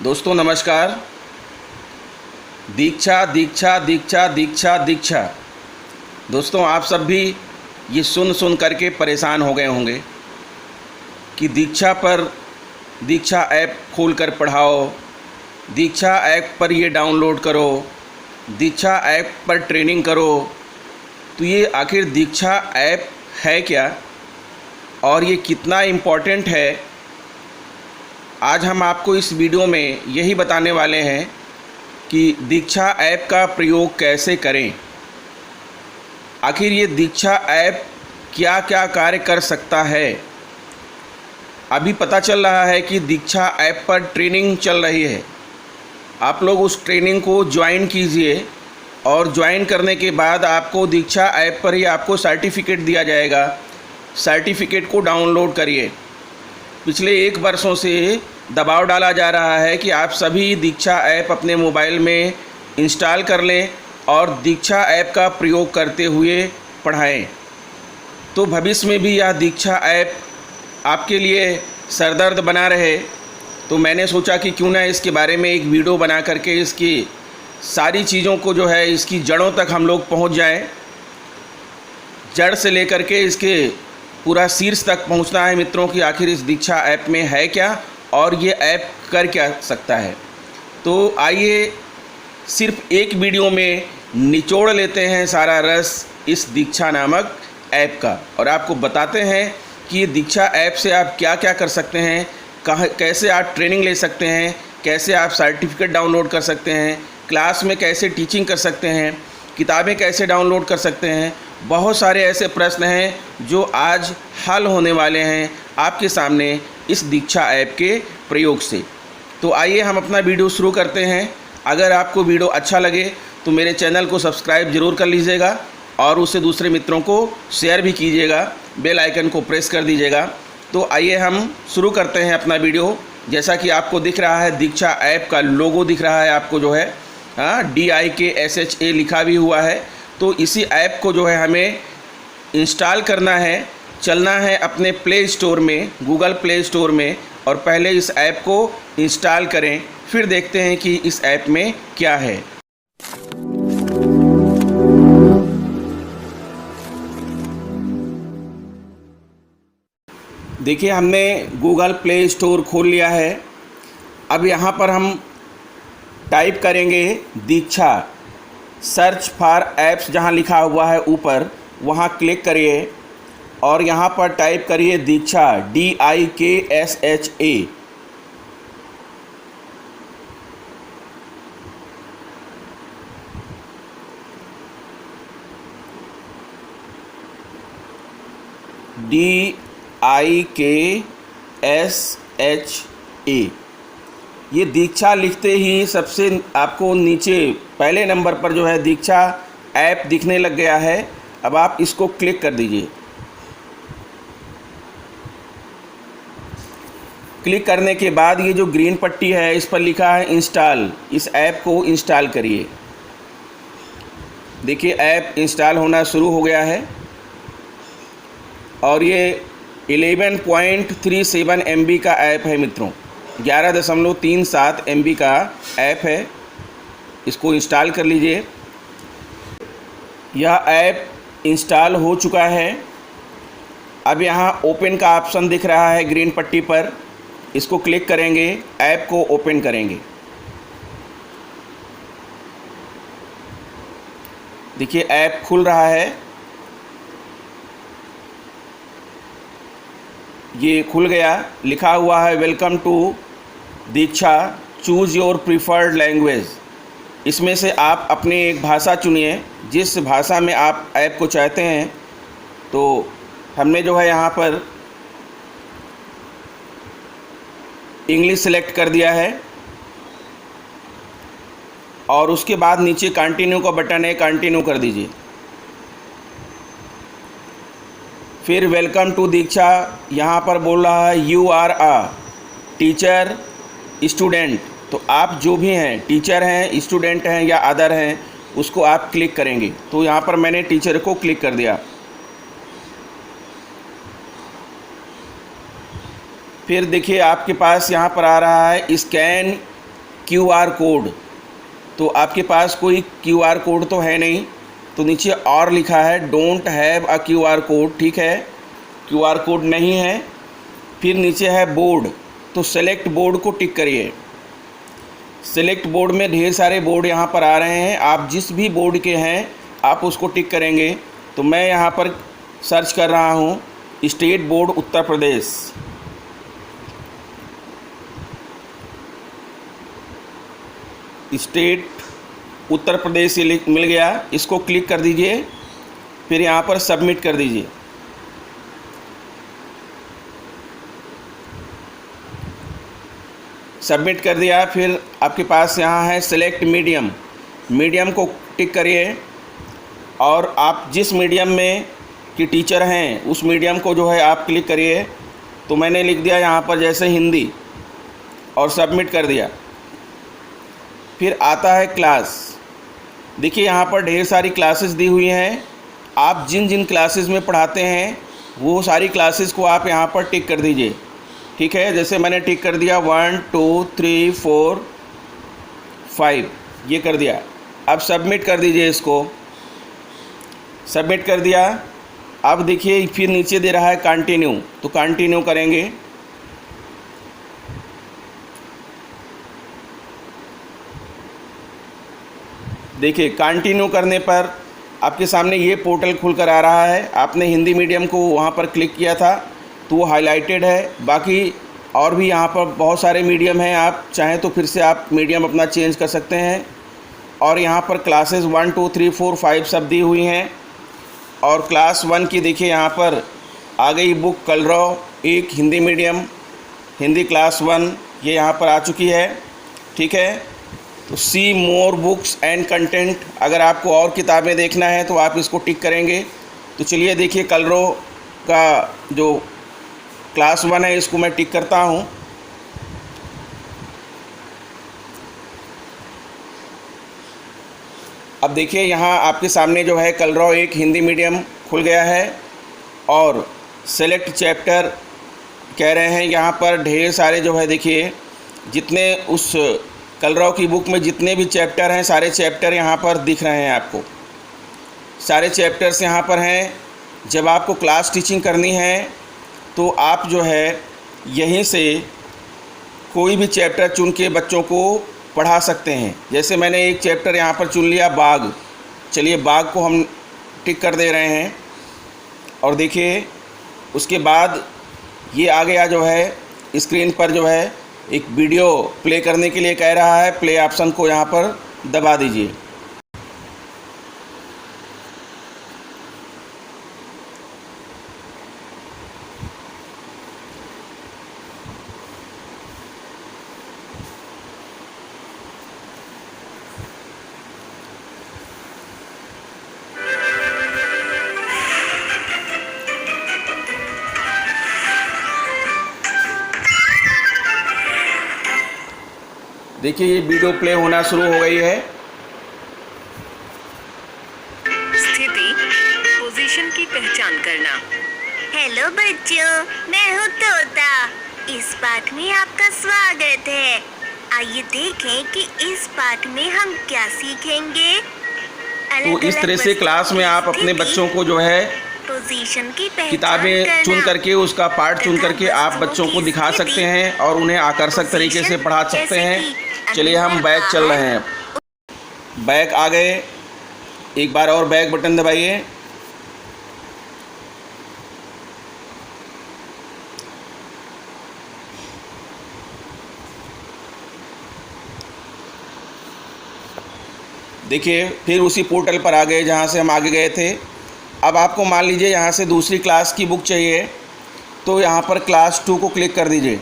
दोस्तों नमस्कार। दीक्षा दीक्षा दीक्षा दीक्षा दीक्षा। दोस्तों आप सब भी ये सुन करके परेशान हो गए होंगे कि दीक्षा पर दीक्षा ऐप खोल कर पढ़ाओ, दीक्षा ऐप पर ये डाउनलोड करो, दीक्षा ऐप पर ट्रेनिंग करो। तो ये आखिर दीक्षा ऐप है क्या और ये कितना इम्पोर्टेंट है, आज हम आपको इस वीडियो में यही बताने वाले हैं कि दीक्षा ऐप का प्रयोग कैसे करें। आखिर ये दीक्षा ऐप क्या क्या कार्य कर सकता है। अभी पता चल रहा है कि दीक्षा ऐप पर ट्रेनिंग चल रही है। आप लोग उस ट्रेनिंग को ज्वाइन कीजिए और ज्वाइन करने के बाद आपको दीक्षा ऐप पर ही आपको सर्टिफिकेट दिया जाएगा। सर्टिफिकेट को डाउनलोड करिए। पिछले 1 वर्षों से दबाव डाला जा रहा है कि आप सभी दीक्षा ऐप अपने मोबाइल में इंस्टॉल कर लें और दीक्षा ऐप का प्रयोग करते हुए पढ़ाएं। तो भविष्य में भी यह दीक्षा ऐप आपके लिए सरदर्द बना रहे, तो मैंने सोचा कि क्यों ना इसके बारे में एक वीडियो बना करके इसकी सारी चीज़ों को जो है इसकी जड़ों तक हम लोग पहुंच जाएं। जड़ से लेकर के इसके पूरा शीर्ष तक पहुंचना है मित्रों कि आखिर इस दीक्षा ऐप में है क्या और ये ऐप कर क्या सकता है। तो आइए सिर्फ एक वीडियो में निचोड़ लेते हैं सारा रस इस दीक्षा नामक ऐप का और आपको बताते हैं कि ये दीक्षा ऐप से आप क्या क्या कर सकते हैं, कैसे आप ट्रेनिंग ले सकते हैं, कैसे आप सर्टिफिकेट डाउनलोड कर सकते हैं, क्लास में कैसे टीचिंग कर सकते हैं, किताबें कैसे डाउनलोड कर सकते हैं। बहुत सारे ऐसे प्रश्न हैं जो आज हल होने वाले हैं आपके सामने इस दीक्षा ऐप के प्रयोग से। तो आइए हम अपना वीडियो शुरू करते हैं। अगर आपको वीडियो अच्छा लगे तो मेरे चैनल को सब्सक्राइब ज़रूर कर लीजिएगा और उसे दूसरे मित्रों को शेयर भी कीजिएगा, बेल आइकन को प्रेस कर दीजिएगा। तो आइए हम शुरू करते हैं अपना वीडियो। जैसा कि आपको दिख रहा है दीक्षा ऐप का लोगो दिख रहा है आपको, जो है DIKSHA लिखा भी हुआ है। तो इसी ऐप को जो है हमें इंस्टॉल करना है, चलना है अपने प्ले स्टोर में, गूगल प्ले स्टोर में, और पहले इस ऐप को इंस्टॉल करें। फिर देखते हैं कि इस ऐप में क्या है। देखिए हमने गूगल प्ले स्टोर खोल लिया है। अब यहाँ पर हम टाइप करेंगे दीक्षा, सर्च फॉर ऐप्स जहाँ लिखा हुआ है ऊपर वहाँ क्लिक करिए और यहाँ पर टाइप करिए दीक्षा, DIKSHA। DIKSHA। ये दीक्षा लिखते ही सबसे आपको नीचे पहले नंबर पर जो है दीक्षा ऐप दिखने लग गया है। अब आप इसको क्लिक कर दीजिए। क्लिक करने के बाद ये जो ग्रीन पट्टी है इस पर लिखा है इंस्टॉल। इस ऐप को इंस्टॉल करिए। देखिए ऐप इंस्टॉल होना शुरू हो गया है और ये 11.37 MB का ऐप है मित्रों। 11.37 MB का ऐप है। इसको इंस्टॉल कर लीजिए। यह ऐप इंस्टॉल हो चुका है। अब यहाँ ओपन का ऑप्शन दिख रहा है ग्रीन पट्टी पर, इसको क्लिक करेंगे, ऐप को ओपन करेंगे। देखिए ऐप खुल रहा है। ये खुल गया। लिखा हुआ है welcome to Diksha, choose your preferred language. इसमें से आप अपनी एक भाषा चुनिए, जिस भाषा में आप ऐप को चाहते हैं। तो हमने जो है यहाँ पर इंग्लिश सेलेक्ट कर दिया है और उसके बाद नीचे कंटिन्यू का बटन है, कंटिन्यू कर दीजिए। फिर वेलकम टू दीक्षा यहाँ पर बोल रहा है you are a teacher student. तो आप जो भी हैं, टीचर हैं, स्टूडेंट हैं या अदर हैं, उसको आप क्लिक करेंगे। तो यहाँ पर मैंने टीचर को क्लिक कर दिया। फिर देखिए आपके पास यहाँ पर आ रहा है स्कैन QR कोड, तो आपके पास कोई QR कोड तो है नहीं, तो नीचे और लिखा है don't have a QR code, ठीक है, QR कोड नहीं है। फिर नीचे है बोर्ड, तो सेलेक्ट बोर्ड को टिक करिए। सेलेक्ट बोर्ड में ढेर सारे बोर्ड यहाँ पर आ रहे हैं, आप जिस भी बोर्ड के हैं आप उसको टिक करेंगे। तो मैं यहाँ पर सर्च कर रहा हूँ state board Uttar Pradesh. State Uttar Pradesh ये मिल गया, इसको क्लिक कर दीजिए, फिर यहाँ पर सबमिट कर दीजिए। सबमिट कर दिया, फिर आपके पास यहाँ है सेलेक्ट मीडियम, मीडियम को टिक करिए और आप जिस मीडियम में कि टीचर हैं उस मीडियम को जो है आप क्लिक करिए। तो मैंने लिख दिया यहाँ पर जैसे हिंदी और सबमिट कर दिया। फिर आता है क्लास, देखिए यहाँ पर ढेर सारी क्लासेस दी हुई हैं, आप जिन जिन क्लासेस में पढ़ाते हैं वो सारी क्लासेस को आप यहाँ पर टिक कर दीजिए, ठीक है। जैसे मैंने टिक कर दिया 1 2 3 4 5, ये कर दिया। अब सबमिट कर दीजिए, इसको सबमिट कर दिया। अब देखिए फिर नीचे दे रहा है कंटिन्यू, तो कंटिन्यू करेंगे। देखिए कंटिन्यू करने पर आपके सामने ये पोर्टल खुल कर आ रहा है। आपने हिंदी मीडियम को वहाँ पर क्लिक किया था तो वो हाईलाइटेड है, बाकी और भी यहाँ पर बहुत सारे मीडियम हैं, आप चाहें तो फिर से आप मीडियम अपना चेंज कर सकते हैं। और यहाँ पर क्लासेस 1 2 3 4 5 सब दी हुई हैं। और क्लास 1 की देखिए यहाँ पर आ गई बुक कलरव एक हिंदी मीडियम, हिंदी क्लास 1 ये यहाँ पर आ चुकी है, ठीक है। तो सी मोर बुक्स एंड कंटेंट, अगर आपको और किताबें देखना है तो आप इसको टिक करेंगे। तो चलिए देखिए कलरव का जो क्लास 1 है इसको मैं टिक करता हूँ। अब देखिए यहाँ आपके सामने जो है कलरव एक हिंदी मीडियम खुल गया है और सेलेक्ट चैप्टर कह रहे हैं। यहाँ पर ढेर सारे जो है देखिए जितने उस कलरव की बुक में जितने भी चैप्टर हैं सारे चैप्टर यहाँ पर दिख रहे हैं आपको, सारे चैप्टर्स यहाँ पर हैं। जब आपको क्लास टीचिंग करनी है तो आप जो है यहीं से कोई भी चैप्टर चुन के बच्चों को पढ़ा सकते हैं। जैसे मैंने एक चैप्टर यहाँ पर चुन लिया बाग, चलिए बाग को हम टिक कर दे रहे हैं और देखिए उसके बाद ये आ गया जो है स्क्रीन पर जो है एक वीडियो प्ले करने के लिए कह रहा है, प्ले ऑप्शन को यहाँ पर दबा दीजिए। देखिए ये वीडियो प्ले होना शुरू हो गई है। स्थिति पोजीशन की पहचान करना। हेलो बच्चों, मैं हूँ तोता। इस पाठ में आपका स्वागत है। आइए देखें कि इस पाठ में हम क्या सीखेंगे। तो इस तरह से क्लास में आप अपने बच्चों को जो है पोजीशन की किताबें चुन करके उसका पार्ट चुन करके आप बच्चों को दिखा सकते हैं और उन्हें आकर्षक तरीके से पढ़ा सकते हैं। चलिए हम बैक चल रहे हैं, बैक आ गए, एक बार और बैक बटन दबाइए। देखिए फिर उसी पोर्टल पर आ गए जहाँ से हम आगे गए थे। अब आपको मान लीजिए यहाँ से दूसरी क्लास की बुक चाहिए तो यहाँ पर क्लास 2 को क्लिक कर दीजिए।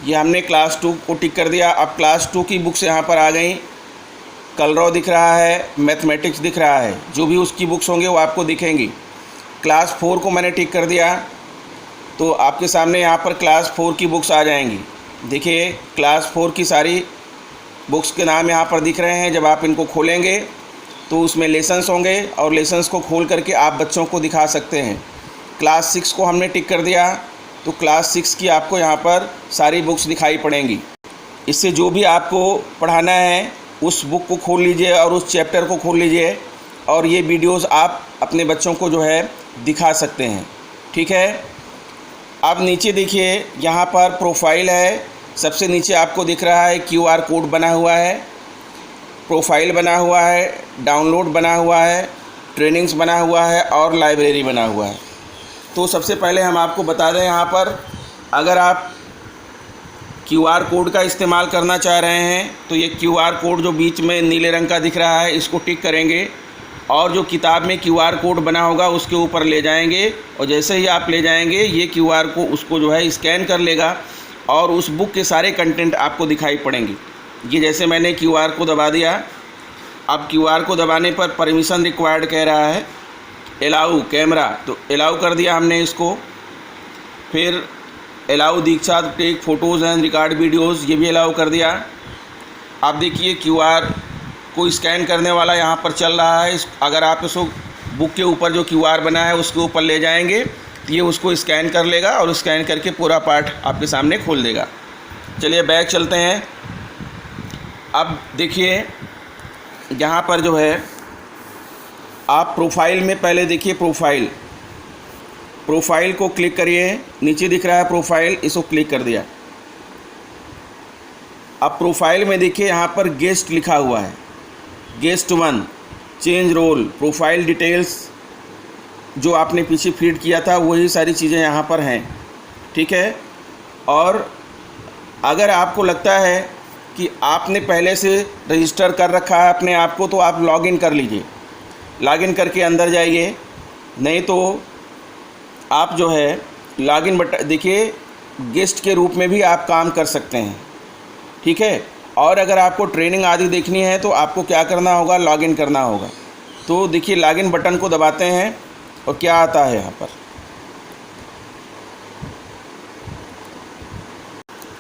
ये हमने क्लास 2 को टिक कर दिया। अब क्लास 2 की बुक्स यहाँ पर आ गई, कलरव दिख रहा है, मैथमेटिक्स दिख रहा है, जो भी उसकी बुक्स होंगे वो आपको दिखेंगी। क्लास 4 को मैंने टिक कर दिया तो आपके सामने यहाँ पर क्लास 4 की बुक्स आ जाएंगी। देखिए क्लास 4 की सारी बुक्स के नाम यहाँ पर दिख रहे हैं। जब आप इनको खोलेंगे तो उसमें लेसन्स होंगे और लेसन्स को खोल करके आप बच्चों को दिखा सकते हैं। क्लास 6 को हमने टिक कर दिया तो क्लास 6 की आपको यहाँ पर सारी बुक्स दिखाई पड़ेंगी। इससे जो भी आपको पढ़ाना है उस बुक को खोल लीजिए और उस चैप्टर को खोल लीजिए और ये वीडियोस आप अपने बच्चों को जो है दिखा सकते हैं। ठीक है। अब नीचे देखिए, यहाँ पर प्रोफाइल है, सबसे नीचे आपको दिख रहा है QR कोड बना हुआ है, प्रोफाइल बना हुआ है, डाउनलोड बना हुआ है, ट्रेनिंग्स बना हुआ है और लाइब्रेरी बना हुआ है। तो सबसे पहले हम आपको बता दें, यहाँ पर अगर आप QR कोड का इस्तेमाल करना चाह रहे हैं तो ये QR कोड जो बीच में नीले रंग का दिख रहा है इसको टिक करेंगे और जो किताब में QR कोड बना होगा उसके ऊपर ले जाएंगे और जैसे ही आप ले जाएंगे ये QR को उसको जो है स्कैन कर लेगा और उस बुक के सारे कंटेंट आपको दिखाई पड़ेंगे। ये जैसे मैंने QR को दबा दिया, अब QR को दबाने पर परमिशन रिक्वायर्ड कह रहा है, अलाउ कैमरा, तो अलाउ कर दिया हमने इसको। फिर allow Diksha take photos and record videos, ये भी अलाउ कर दिया। आप देखिए QR को स्कैन करने वाला यहाँ पर चल रहा है। अगर आप इसको बुक के ऊपर जो QR बना है उसके ऊपर ले जाएंगे तो ये उसको स्कैन कर लेगा और स्कैन करके पूरा पार्ट आपके सामने खोल देगा। चलिए बैक चलते हैं। अब देखिए यहाँ पर जो है आप प्रोफाइल में पहले देखिए, प्रोफाइल को क्लिक करिए, नीचे दिख रहा है प्रोफाइल, इसको क्लिक कर दिया। अब प्रोफाइल में देखिए यहाँ पर गेस्ट लिखा हुआ है, guest 1, change role, profile details, जो आपने पीछे फीड किया था वही सारी चीज़ें यहाँ पर हैं। ठीक है। और अगर आपको लगता है कि आपने पहले से रजिस्टर कर रखा है अपने आप को तो आप लॉगिन कर लीजिए, लॉगिन करके अंदर जाइए, नहीं तो आप जो है लॉगिन बटन देखिए, गेस्ट के रूप में भी आप काम कर सकते हैं। ठीक है। और अगर आपको ट्रेनिंग आदि देखनी है तो आपको क्या करना होगा, लॉगिन करना होगा। तो देखिए लॉगिन बटन को दबाते हैं और क्या आता है यहाँ पर,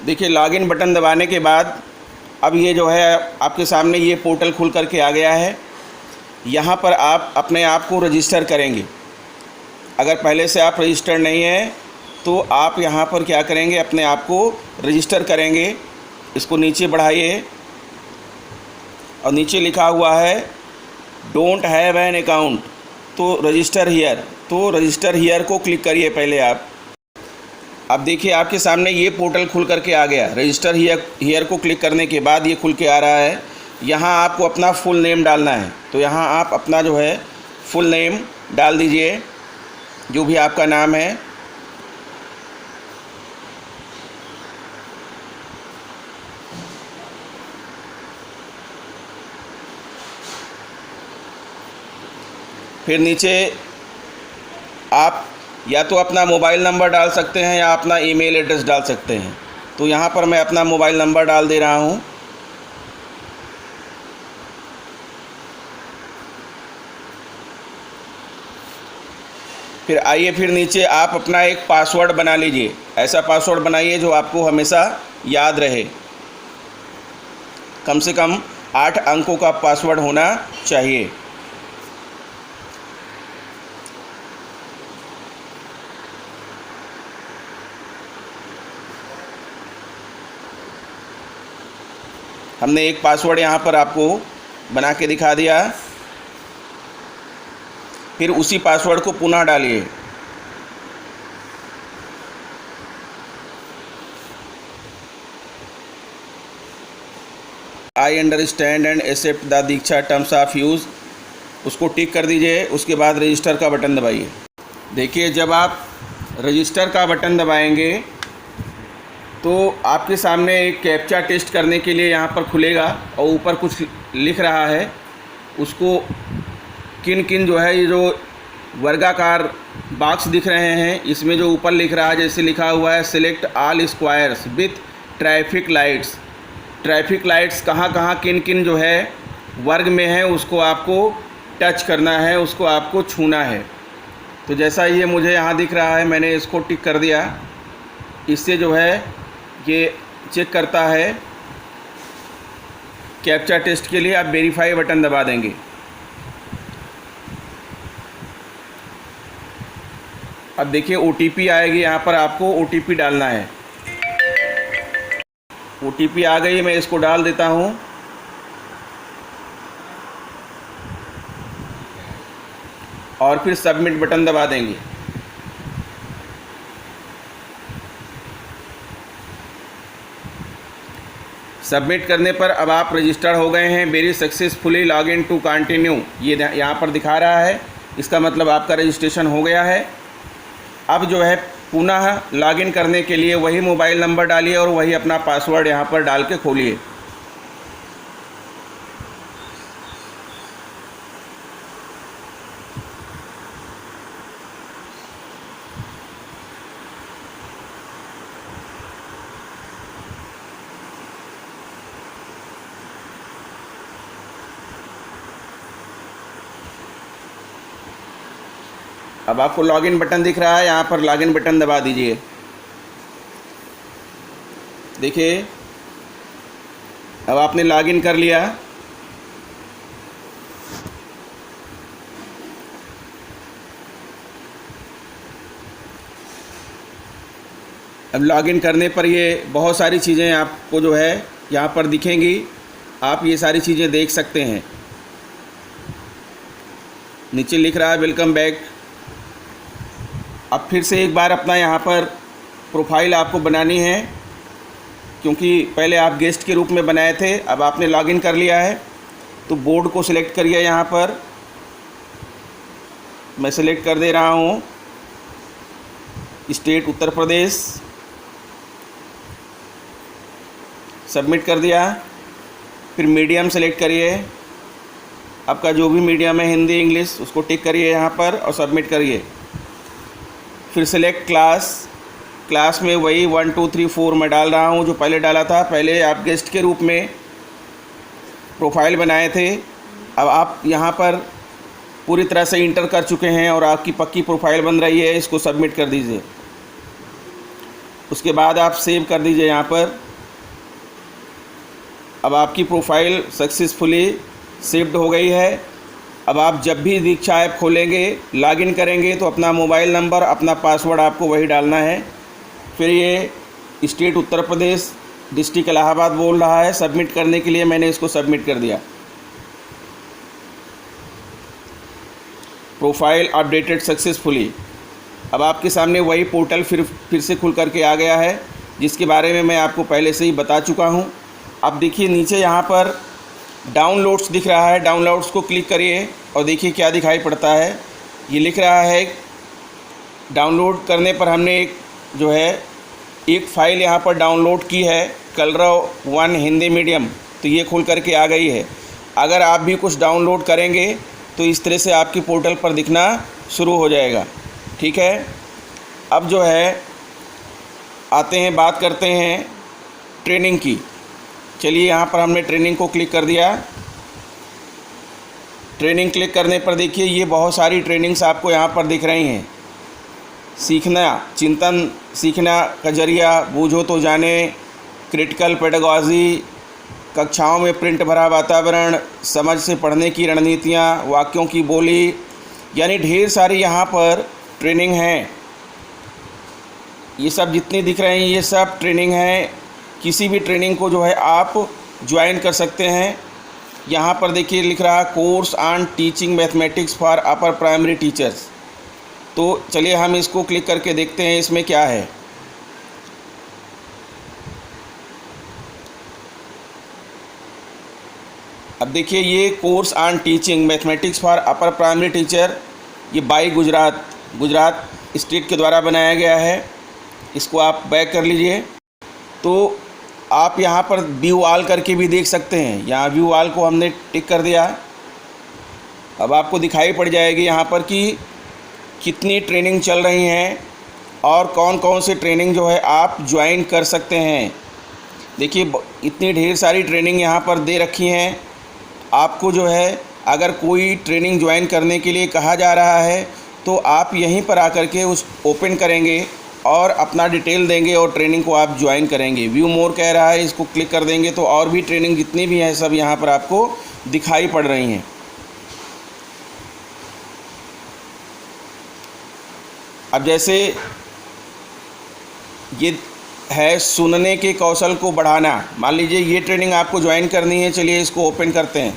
देखिए लॉगिन बटन दबाने के बाद अब ये जो है आपके सामने ये पोर्टल खुल करके आ गया है। यहाँ पर आप अपने आप को रजिस्टर करेंगे। अगर पहले से आप रजिस्टर नहीं हैं तो आप यहाँ पर क्या करेंगे, अपने आप को रजिस्टर करेंगे। इसको नीचे बढ़ाइए और नीचे लिखा हुआ है डोंट हैव एन अकाउंट, तो रजिस्टर हियर, तो रजिस्टर हियर को क्लिक करिए पहले आप। अब देखिए आपके सामने ये पोर्टल खुल करके आ गया। रजिस्टर हियर को क्लिक करने के बाद ये खुल के आ रहा है। यहाँ आपको अपना फुल नेम डालना है, तो यहाँ आप अपना जो है फुल नेम डाल दीजिए, जो भी आपका नाम है। फिर नीचे आप या तो अपना मोबाइल नंबर डाल सकते हैं या अपना ईमेल एड्रेस डाल सकते हैं। तो यहाँ पर मैं अपना मोबाइल नंबर डाल दे रहा हूँ। फिर आइए, फिर नीचे आप अपना एक पासवर्ड बना लीजिए। ऐसा पासवर्ड बनाइए जो आपको हमेशा याद रहे। कम से कम 8 अंकों का पासवर्ड होना चाहिए। हमने एक पासवर्ड यहाँ पर आपको बना के दिखा दिया। फिर उसी पासवर्ड को पुनः डालिए। I understand and accept the Diksha terms of use, उसको टिक कर दीजिए। उसके बाद रजिस्टर का बटन दबाइए। देखिए जब आप रजिस्टर का बटन दबाएंगे तो आपके सामने एक कैप्चा टेस्ट करने के लिए यहाँ पर खुलेगा और ऊपर कुछ लिख रहा है। उसको किन किन जो है ये जो वर्गाकार बॉक्स दिख रहे हैं इसमें जो ऊपर लिख रहा है, जैसे लिखा हुआ है select all squares with traffic lights. Traffic lights कहाँ कहाँ किन किन जो है वर्ग में है उसको आपको टच करना है, उसको आपको छूना है। तो जैसा ये मुझे यहाँ दिख रहा है मैंने इसको टिक कर दिया। इससे जो है ये चेक करता है कैप्चा टेस्ट के लिए। आप वेरीफाई बटन दबा देंगे। अब देखिए OTP आएगी, यहाँ पर आपको OTP डालना है। OTP आ गई, मैं इसको डाल देता हूँ। और फिर सबमिट बटन दबा देंगे। सबमिट करने पर अब आप रजिस्टर्ड हो गए हैं। Very successfully log in to continue, ये यहाँ पर दिखा रहा है। इसका मतलब आपका रजिस्ट्रेशन हो गया है। अब जो है पुनः लॉगिन करने के लिए वही मोबाइल नंबर डालिए और वही अपना पासवर्ड यहाँ पर डाल के खोलिए। अब आपको लॉगिन बटन दिख रहा है, यहाँ पर लॉगिन बटन दबा दीजिए। देखिए अब आपने लॉगिन कर लिया। अब लॉगिन करने पर ये बहुत सारी चीज़ें आपको जो है यहाँ पर दिखेंगी। आप ये सारी चीज़ें देख सकते हैं। नीचे लिख रहा है वेलकम बैक। अब फिर से एक बार अपना यहाँ पर प्रोफाइल आपको बनानी है, क्योंकि पहले आप गेस्ट के रूप में बनाए थे। अब आपने लॉगिन कर लिया है तो बोर्ड को सिलेक्ट करिए। यहाँ पर मैं सिलेक्ट कर दे रहा हूँ स्टेट उत्तर प्रदेश। सबमिट कर दिया। फिर मीडियम सेलेक्ट करिए, आपका जो भी मीडियम है हिंदी इंग्लिश उसको टिक करिए यहाँ पर और सबमिट करिए। फिर सेलेक्ट क्लास में वही 1 2 3 4 मैं डाल रहा हूँ जो पहले डाला था। पहले आप गेस्ट के रूप में प्रोफाइल बनाए थे। अब आप यहाँ पर पूरी तरह से इंटर कर चुके हैं और आपकी पक्की प्रोफाइल बन रही है। इसको सबमिट कर दीजिए। उसके बाद आप सेव कर दीजिए यहाँ पर। अब आपकी प्रोफाइल सक्सेसफुली सेव्ड हो गई है। अब आप जब भी दीक्षा ऐप खोलेंगे, लॉगिन करेंगे तो अपना मोबाइल नंबर, अपना पासवर्ड आपको वही डालना है। फिर ये स्टेट उत्तर प्रदेश, डिस्ट्रिक्ट इलाहाबाद बोल रहा है। सबमिट करने के लिए मैंने इसको सबमिट कर दिया। Profile updated successfully. अब आपके सामने वही पोर्टल फिर से खुल करके आ गया है, जिसके बारे में मैं आपको पहले से ही बता चुका हूँ। अब देखिए नीचे यहाँ पर डाउनलोड्स दिख रहा है। डाउनलोड्स को क्लिक करिए और देखिए क्या दिखाई पड़ता है। ये लिख रहा है डाउनलोड करने पर हमने एक फ़ाइल यहाँ पर डाउनलोड की है, कलरव 1 हिंदी मीडियम। तो ये खुल करके आ गई है। अगर आप भी कुछ डाउनलोड करेंगे तो इस तरह से आपकी पोर्टल पर दिखना शुरू हो जाएगा। ठीक है, अब जो है आते हैं, बात करते हैं ट्रेनिंग की। चलिए यहाँ पर हमने ट्रेनिंग को क्लिक कर दिया। ट्रेनिंग क्लिक करने पर देखिए ये बहुत सारी ट्रेनिंग्स आपको यहाँ पर दिख रही हैं। सीखना, चिंतन सीखना का जरिया, बूझो तो जाने, क्रिटिकल पेडागॉजी, कक्षाओं में प्रिंट भरा वातावरण, समझ से पढ़ने की रणनीतियाँ, वाक्यों की बोली, यानी ढेर सारी यहाँ पर ट्रेनिंग हैं। ये सब जितनी दिख रही हैं ये सब ट्रेनिंग हैं। किसी भी ट्रेनिंग को जो है आप ज्वाइन कर सकते हैं। यहाँ पर देखिए लिख रहा है course on teaching mathematics for upper primary teachers. तो चलिए हम इसको क्लिक करके देखते हैं इसमें क्या है। अब देखिए ये course on teaching mathematics for upper primary teacher, ये बाई गुजरात स्टेट के द्वारा बनाया गया है। इसको आप बैक कर लीजिए। तो आप यहाँ पर व्यू ऑल करके भी देख सकते हैं। यहाँ व्यू ऑल को हमने टिक कर दिया। अब आपको दिखाई पड़ जाएगी यहाँ पर कि कितनी ट्रेनिंग चल रही हैं और कौन कौन से ट्रेनिंग जो है आप ज्वाइन कर सकते हैं। देखिए इतनी ढेर सारी ट्रेनिंग यहाँ पर दे रखी हैं। आपको जो है अगर कोई ट्रेनिंग ज्वाइन करने के लिए कहा जा रहा है तो आप यहीं पर आकर के उस ओपन करेंगे और अपना डिटेल देंगे और ट्रेनिंग को आप ज्वाइन करेंगे। व्यू मोर कह रहा है, इसको क्लिक कर देंगे तो और भी ट्रेनिंग जितनी भी हैं सब यहाँ पर आपको दिखाई पड़ रही हैं। अब जैसे ये है सुनने के कौशल को बढ़ाना। मान लीजिए ये ट्रेनिंग आपको ज्वाइन करनी है। चलिए इसको ओपन करते हैं।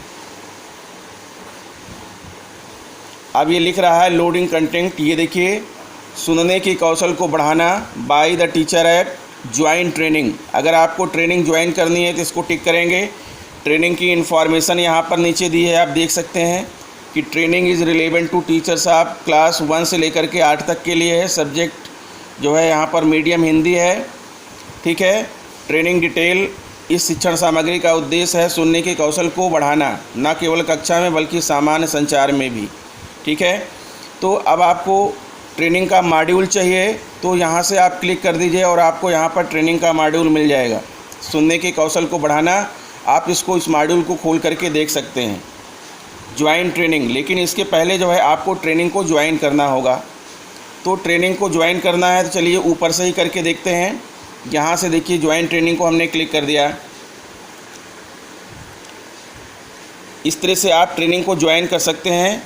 अब ये लिख रहा है लोडिंग कंटेंट। ये देखिए, सुनने के कौशल को बढ़ाना by the teacher app join training. अगर आपको ट्रेनिंग ज्वाइन करनी है तो इसको टिक करेंगे। ट्रेनिंग की इन्फॉर्मेशन यहाँ पर नीचे दी है, आप देख सकते हैं कि training is relevant to teachers of class 1 से लेकर के 8 तक के लिए है। सब्जेक्ट जो है यहाँ पर मीडियम हिंदी है। ठीक है। ट्रेनिंग डिटेल, इस शिक्षण सामग्री का उद्देश्य है सुनने के कौशल को बढ़ाना, न केवल कक्षा में बल्कि सामान्य संचार में भी। ठीक है। तो अब आपको ट्रेनिंग का मॉड्यूल चाहिए तो यहाँ से आप क्लिक कर दीजिए और आपको यहाँ पर ट्रेनिंग का मॉड्यूल मिल जाएगा। सुनने के कौशल को बढ़ाना, आप इसको इस मॉड्यूल को खोल करके देख सकते हैं। ज्वाइन ट्रेनिंग, लेकिन इसके पहले जो है आपको ट्रेनिंग को ज्वाइन करना होगा। तो ट्रेनिंग को ज्वाइन करना है तो चलिए ऊपर से ही करके देखते हैं। यहाँ से देखिए ज्वाइन ट्रेनिंग को हमने क्लिक कर दिया। इस तरह से आप ट्रेनिंग को ज्वाइन कर सकते हैं।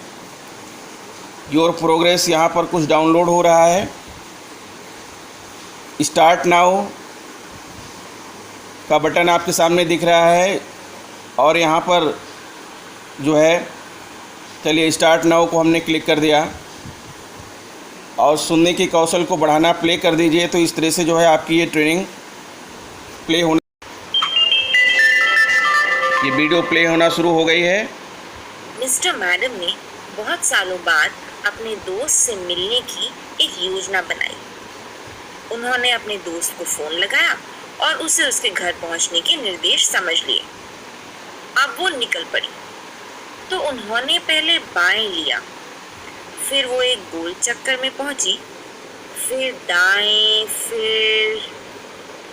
योर प्रोग्रेस, यहाँ पर कुछ डाउनलोड हो रहा है। स्टार्ट नाउ का बटन आपके सामने दिख रहा है और यहाँ पर जो है, चलिए स्टार्ट नाउ को हमने क्लिक कर दिया और सुनने के कौशल को बढ़ाना प्ले कर दीजिए। तो इस तरह से जो है आपकी ये ट्रेनिंग प्ले होना, ये वीडियो प्ले होना शुरू हो गई है। मिस्टर मैडम ने बहुत सालों बाद अपने दोस्त से मिलने की एक योजना बनाई। उन्होंने अपने दोस्त को फ़ोन लगाया और उसे उसके घर पहुंचने के निर्देश समझ लिए। अब वो निकल पड़ी तो उन्होंने पहले बाएं लिया, फिर वो एक गोल चक्कर में पहुंची, फिर दाएं, फिर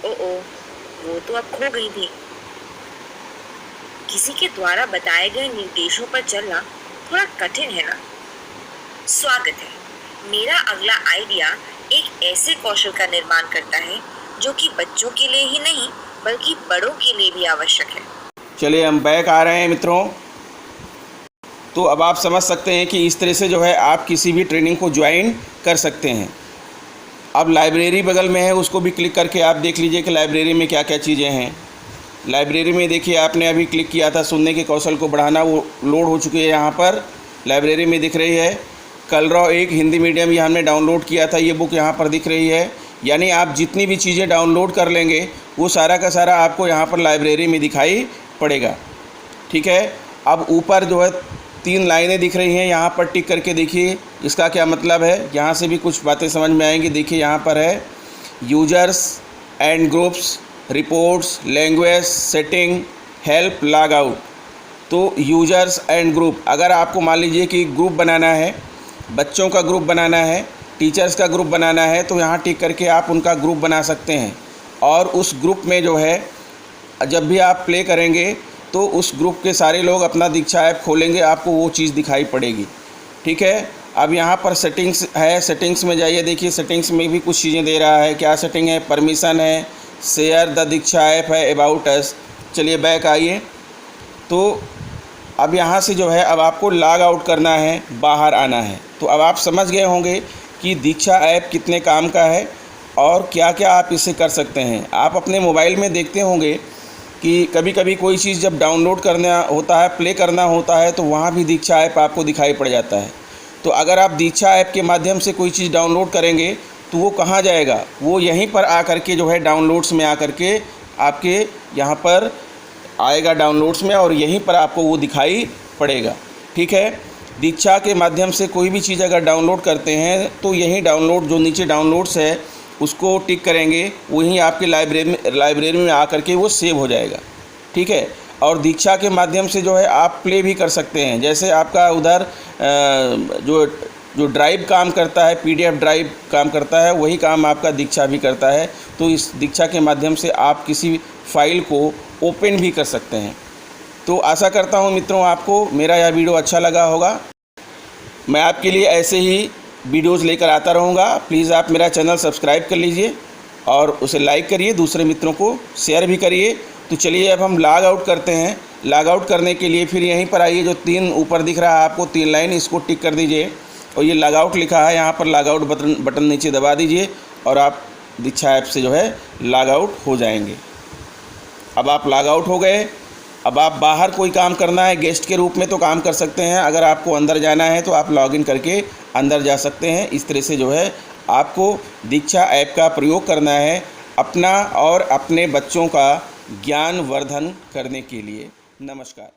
वो तो अब खो गई थी। किसी के द्वारा बताए गए निर्देशों पर चलना थोड़ा कठिन है ना। स्वागत है। मेरा अगला आइडिया एक ऐसे कौशल का निर्माण करता है जो कि बच्चों के लिए ही नहीं बल्कि बड़ों के लिए भी आवश्यक है। चलिए हम बैक आ रहे हैं मित्रों। तो अब आप समझ सकते हैं कि इस तरह से जो है आप किसी भी ट्रेनिंग को ज्वाइन कर सकते हैं। अब लाइब्रेरी बगल में है, उसको भी क्लिक करके आप देख लीजिए कि लाइब्रेरी में क्या क्या चीज़ें हैं। लाइब्रेरी में देखिए, आपने अभी क्लिक किया था सुनने के कौशल को बढ़ाना, वो लोड हो चुकी है। यहाँ पर लाइब्रेरी में दिख रही है कलरव एक हिंदी मीडियम, ये हमने डाउनलोड किया था, ये बुक यहाँ पर दिख रही है। यानी आप जितनी भी चीज़ें डाउनलोड कर लेंगे वो सारा का सारा आपको यहाँ पर लाइब्रेरी में दिखाई पड़ेगा। ठीक है। अब ऊपर जो है 3 लाइनें दिख रही हैं, यहाँ पर टिक करके देखिए इसका क्या मतलब है। यहाँ से भी कुछ बातें समझ में आएंगी। देखिए यहाँ पर है users and groups, reports, language setting, help, log out. तो यूजर्स एंड ग्रुप, अगर आपको मान लीजिए कि ग्रुप बनाना है, बच्चों का ग्रुप बनाना है, टीचर्स का ग्रुप बनाना है, तो यहाँ टिक करके आप उनका ग्रुप बना सकते हैं। और उस ग्रुप में जो है जब भी आप प्ले करेंगे तो उस ग्रुप के सारे लोग अपना दीक्षा ऐप खोलेंगे, आपको वो चीज़ दिखाई पड़ेगी। ठीक है। अब यहाँ पर सेटिंग्स है, सेटिंग्स में जाइए। देखिए सेटिंग्स में भी कुछ चीज़ें दे रहा है। क्या सेटिंग है? परमिशन है, शेयर द दीक्षा ऐप है, अबाउट अस। चलिए बैक आइए। तो अब यहाँ से जो है अब आपको लॉग आउट करना है, बाहर आना है। तो अब आप समझ गए होंगे कि दीक्षा ऐप कितने काम का है और क्या क्या आप इससे कर सकते हैं। आप अपने मोबाइल में देखते होंगे कि कभी कभी कोई चीज़ जब डाउनलोड करना होता है, प्ले करना होता है, तो वहाँ भी दीक्षा ऐप आपको दिखाई पड़ जाता है। तो अगर आप दीक्षा ऐप के माध्यम से कोई चीज़ डाउनलोड करेंगे तो वो कहाँ जाएगा? वो यहीं पर आकर के जो है डाउनलोड्स में आकर के आपके यहाँ पर आएगा डाउनलोड्स में, और यहीं पर आपको वो दिखाई पड़ेगा। ठीक है। दीक्षा के माध्यम से कोई भी चीज़ अगर डाउनलोड करते हैं तो यहीं डाउनलोड, जो नीचे डाउनलोड्स है उसको टिक करेंगे, वहीं आपके लाइब्रेरी में आकर के वो सेव हो जाएगा। ठीक है। और दीक्षा के माध्यम से जो है आप प्ले भी कर सकते हैं। जैसे आपका उधर जो ड्राइव काम करता है, PDF ड्राइव काम करता है, वही काम आपका दीक्षा भी करता है। तो इस दीक्षा के माध्यम से आप किसी फाइल को ओपन भी कर सकते हैं। तो आशा करता हूँ मित्रों आपको मेरा यह वीडियो अच्छा लगा होगा। मैं आपके लिए ऐसे ही वीडियोस लेकर आता रहूँगा। प्लीज़ आप मेरा चैनल सब्सक्राइब कर लीजिए और उसे लाइक करिए, दूसरे मित्रों को शेयर भी करिए। तो चलिए अब हम लॉग आउट करते हैं। लॉग आउट करने के लिए फिर यहीं पर आइए, जो 3 ऊपर दिख रहा है आपको 3 लाइन, इसको टिक कर दीजिए और ये लॉग आउट लिखा है, यहाँ पर लॉग आउट बटन नीचे दबा दीजिए और आप दीक्षा ऐप से जो है लॉग आउट हो जाएंगे। अब आप लॉग आउट हो गए, अब आप बाहर कोई काम करना है गेस्ट के रूप में तो काम कर सकते हैं। अगर आपको अंदर जाना है तो आप लॉगिन करके अंदर जा सकते हैं। इस तरह से जो है आपको दीक्षा ऐप का प्रयोग करना है अपना और अपने बच्चों का ज्ञान वर्धन करने के लिए। नमस्कार।